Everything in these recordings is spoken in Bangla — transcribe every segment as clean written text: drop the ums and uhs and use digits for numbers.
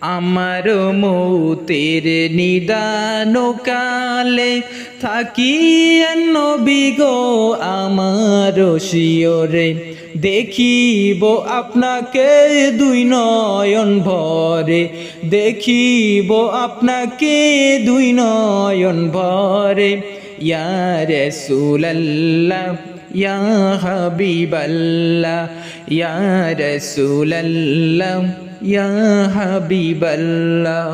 আমার মৌতের নিদান কালে থাকিয়া নবী গো আমার শিয়রে দেখিব আপনাকে দুই নয়ন ভরে দেখিব আপনাকে দুই নয়ন ভরে ইয়া রাসূলুল্লাহ ইয়া হাবিবাল্লাহ ইয়া রাসূলুল্লাহ ইয়া হাবিবাল্লাহ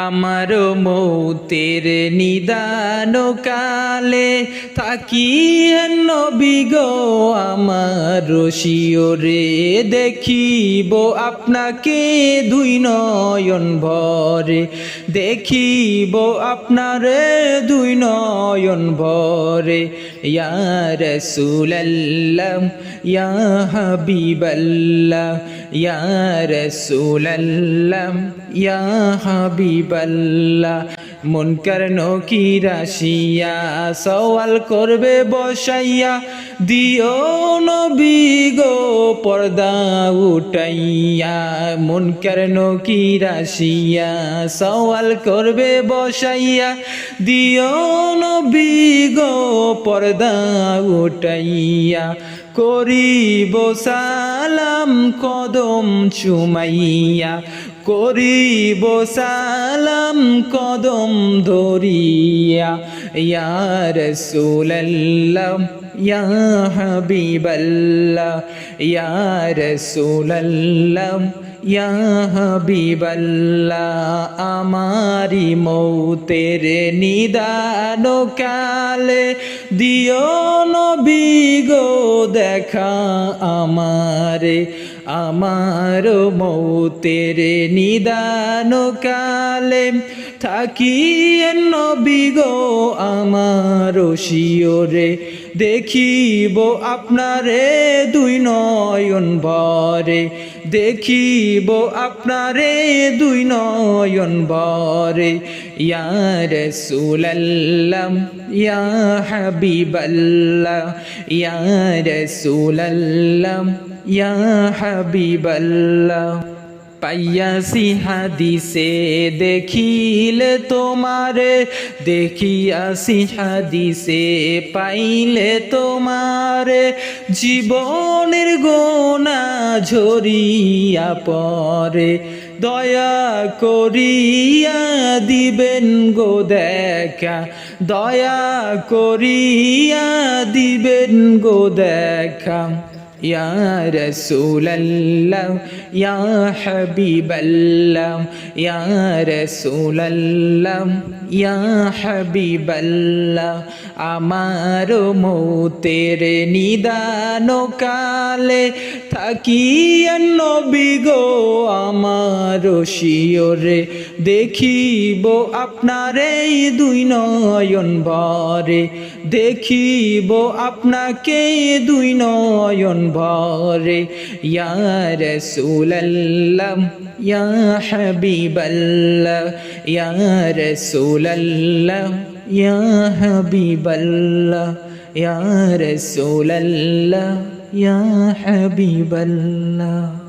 আমার মৌতের নিদান কালে থাকিয়া নবী গো আমার শিয়রে দেখিব আপনাকে দুই নয়ন ভরে দেখিব আপনারে দুই নয়ন ভরে ইয়া রাসূলুল্লাহ ইয়া হাবিবাল্লাহ ইয়া রাসূলুল্লাহ ইয়া হাবিবাল্লাহ মুনকার নকির আসিয়া সওয়াল করবে বসাইয়া দিও নবী গো পর্দা উঠাইয়া মুনকার নকির আসিয়া সওয়াল করবে বসাইয়া দিও নবী গো পর্দা উঠাইয়া করিব সালাম কদম চুমাইয়া করিব সালাম কদম ধরিয়া ইয়া রাসূলুল্লাহ ইয়া হাবিবাল্লাহ ইয়া রাসূলুল্লাহ ইয়া হাবিবাল্লাহ আমারি মৌতের নিদান কালে দিও নবী গো দেখা আমারে আমার মৌতের নিদান কালে থাকিয়া নবী গো আমার শিয়রে দেখিব আপনারে দুই নয়ন ভরে দেখিব আপনারে দুই নয়ন ভরে ইয়া রাসূলুল্লাহ ইয়া হাবিবাল্লাহ ইয়া রাসূলুল্লাহ ইয়া হাবিবাল্লাহ পাইয়াছি হাদিসে দেখিলে তোমারে দেখিয়াছি হাদিসে পাইলে তোমারে জীবনের গোনা ঝরিয়া পরে দয়া করিয়া দিবেন গো দেখা দয়া করিয়া দিবেন গো দেখা ইয়া রাসূলুল্লাহ ইয়া হাবিবাল্লাহ ইয়া রাসূলুল্লাহ ইয়া হাবিবাল্লাহ আমার মৌতের নিদান কালে থাকিয়া নবী গো আমার শিয়রে দেখিব আপনারে দুই নয়ন ভরে দেখিব আপনাকে দুই নয়ন ভরে ইয়া রাসূলুল্লাহ ইয়া হাবিবাল্লাহ ইয়া রাসূলুল্লাহ ইয়া হাবিবাল্লাহ ইয়া রাসূলুল্লাহ ইয়া হাবিবাল্লাহ।